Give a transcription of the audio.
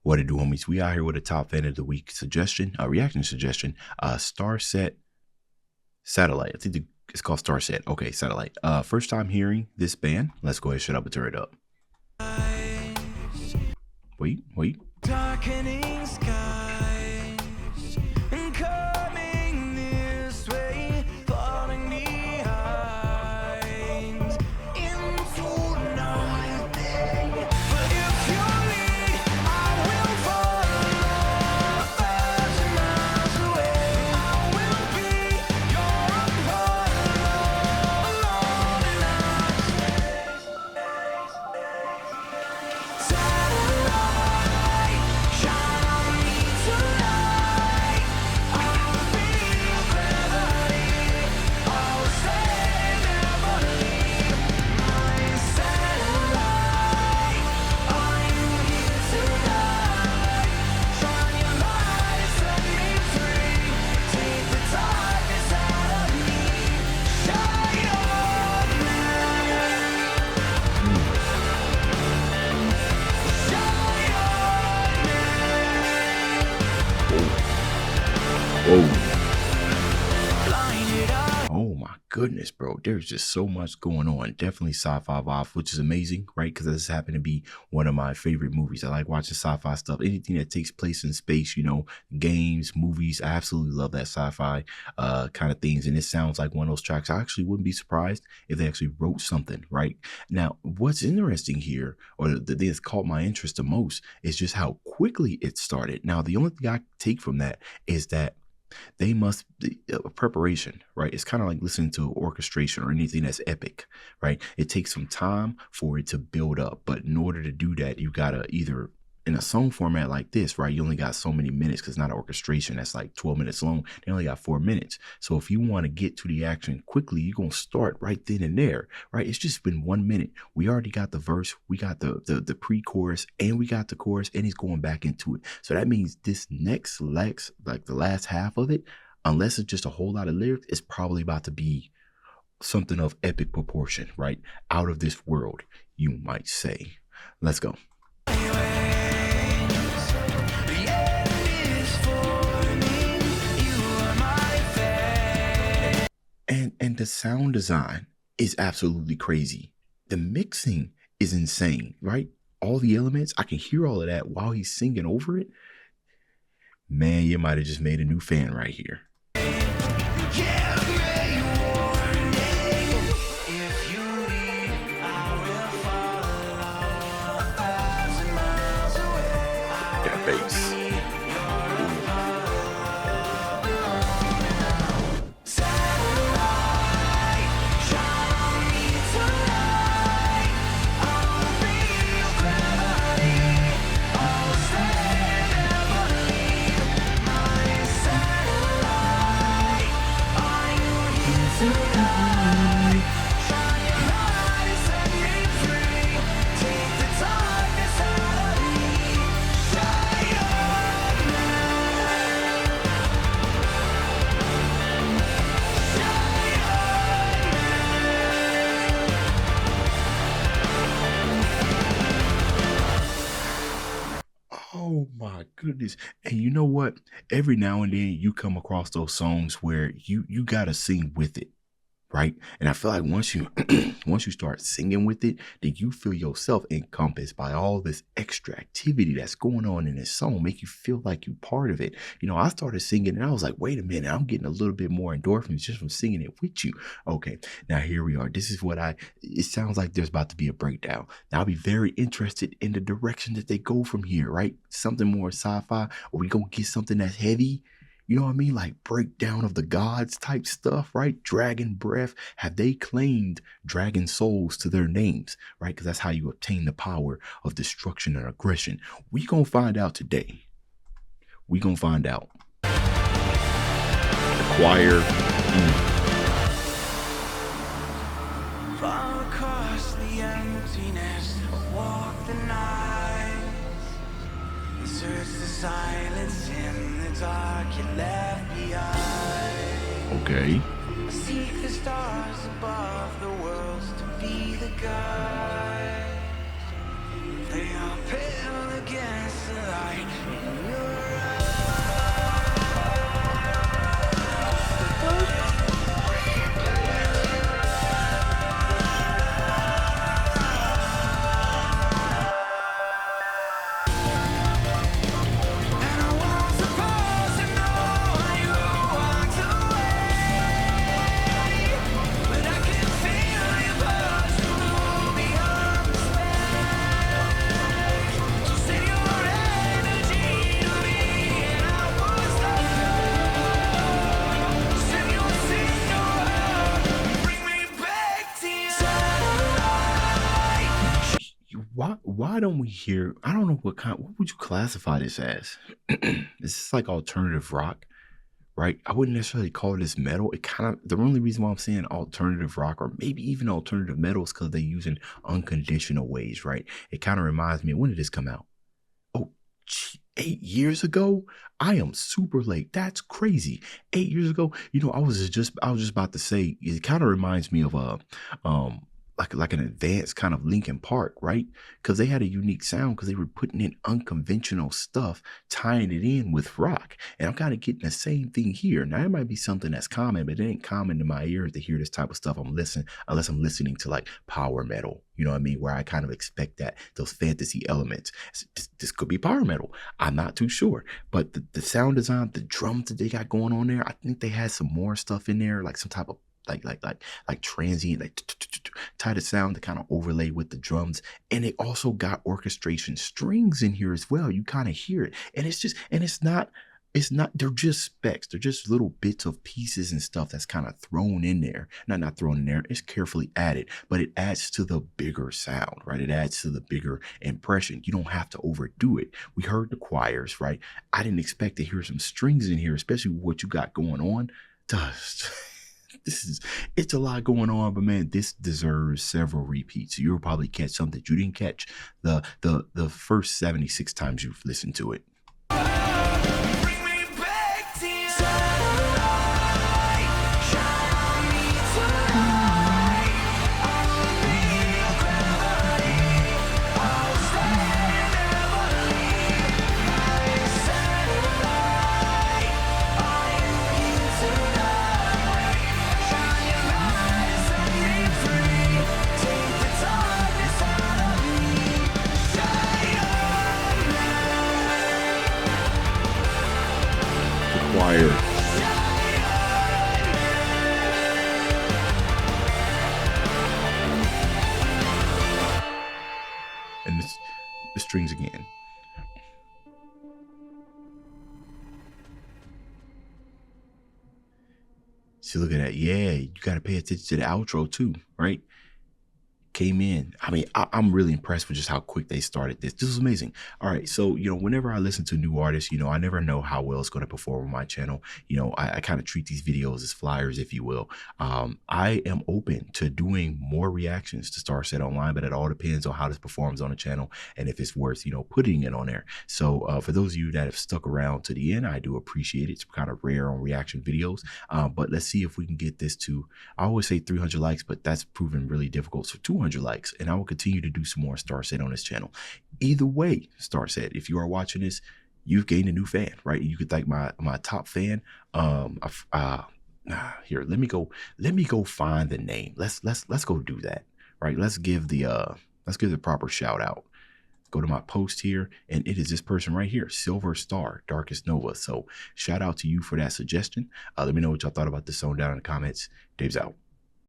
What it do, homies? We out here with a top fan of the week suggestion, reaction suggestion. Starset Satellite. I think it's called Starset. Okay, Satellite. First time hearing this band. Let's go ahead, shut up, and turn it up. Wait. Darkening skies and coming this way, falling behind into night. But if you lead, I will follow 1,000 miles away. I will be your Apollo, alone in night space. Satellite, shine on me tonight. I'll be your gravity, always stay, never leave. My satellite, are you here tonight? Shine your light and set me free. Take the darkness out of me. Shine on me. Whoa. Oh my goodness, bro. There's just so much going on. Definitely sci-fi vibe, which is amazing, right? Because this happened to be one of my favorite movies. I like watching sci-fi stuff. Anything that takes place in space, you know, games, movies. I absolutely love that sci-fi kind of things. And it sounds like one of those tracks. I actually wouldn't be surprised if they actually wrote something, right? Now, what's interesting here, or the thing that's caught my interest the most, is just how quickly it started. Now, the only thing I take from that is that they must be preparation, right? It's kind of like listening to orchestration or anything that's epic, right? It takes some time for it to build up, but in order to do that, you gotta either, in a song format like this, right, you only got so many minutes because it's not an orchestration that's like 12 minutes long. They only got 4 minutes. So if you want to get to the action quickly, you're going to start right then and there, right? It's just been 1 minute. We already got the verse, we got the pre-chorus, and we got the chorus, and he's going back into it. So that means this next lex, like the last half of it, unless it's just a whole lot of lyrics, it's probably about to be something of epic proportion, right? Out of this world, you might say. Let's go. And the sound design is absolutely crazy. The mixing is insane, right? All the elements, I can hear all of that while he's singing over it. Man, you might have just made a new fan right here. That bass. Oh my goodness. And you know what? Every now and then you come across those songs where you gotta sing with it, right? And I feel like once you once you start singing with it, then you feel yourself encompassed by all this extra activity that's going on in this song, make you feel like you're part of it. You know, I started singing and I was like, wait a minute, I'm getting a little bit more endorphins just from singing it with you. Okay, now here we are. This is what it sounds like there's about to be a breakdown. Now I'll be very interested in the direction that they go from here, right? Something more sci-fi, or we gonna get something that's heavy? You know what I mean? Like breakdown of the gods type stuff, right? Dragon breath. Have they claimed dragon souls to their names, right? Because that's how you obtain the power of destruction and aggression. We gonna find out today. We gonna find out. The choir. Far across the emptiness, walk the night, search the silence in the dark you left behind. Okay. Seek the stars above the worlds to be the guide. They are pale against the light, why don't we hear? I don't know what would you classify this as? This is like alternative rock, right? I wouldn't necessarily call this metal. It kind of, the only reason why I'm saying alternative rock or maybe even alternative metal is because they're using unconditional ways, right? It kind of reminds me, when did this come out? Oh, 8 years ago? I am super late. That's crazy. 8 years ago, I was just about to say, it kind of reminds me of a, um, like an advanced kind of Linkin Park, right? Because they had a unique sound because they were putting in unconventional stuff, tying it in with rock. And I'm kind of getting the same thing here. Now, it might be something that's common, but it ain't common to my ears to hear this type of stuff. Unless I'm listening to like power metal, you know what I mean? Where I kind of expect those fantasy elements. This could be power metal. I'm not too sure. But the sound design, the drums that they got going on there, I think they had some more stuff in there, like some type of like transient, like type of sound to kind of overlay with the drums. And they also got orchestration strings in here as well. You kind of hear it. And it's not, they're just specs. They're just little bits of pieces and stuff that's kind of thrown in there. Not thrown in there. It's carefully added, but it adds to the bigger sound, right? It adds to the bigger impression. You don't have to overdo it. We heard the choirs, right? I didn't expect to hear some strings in here, especially with what you got going on. Dust. It's a lot going on, but man, this deserves several repeats. You'll probably catch something that you didn't catch the first 76 times you've listened to it. Bring me back to sunlight, shine on me tonight. I'll be your gravity. I'll stay and never leave. My satellite, I am here tonight. Shine your light and set me free. Take the darkness out of me. Shine The choir. And the strings again. See, look at that. Yeah, you got to pay attention to the outro too, right? Came in. I mean, I'm really impressed with just how quick they started this. This was amazing. All right. So, whenever I listen to new artists, I never know how well it's going to perform on my channel. I kind of treat these videos as flyers, if you will. I am open to doing more reactions to Starset Online, but it all depends on how this performs on the channel and if it's worth, putting it on there. So for those of you that have stuck around to the end, I do appreciate it. It's kind of rare on reaction videos. But let's see if we can get this to, I always say 300 likes, but that's proven really difficult. So 200 likes, and I will continue to do some more Starset on this channel. Either way, Starset, if you are watching this, you've gained a new fan, right? You could thank my top fan. Here, let me go find the name. Let's go do that, right? Let's give the proper shout out. Go to my post here, and it is this person right here, Silver Star, Darkest Nova. So shout out to you for that suggestion. Let me know what y'all thought about this song down in the comments. Dave's out.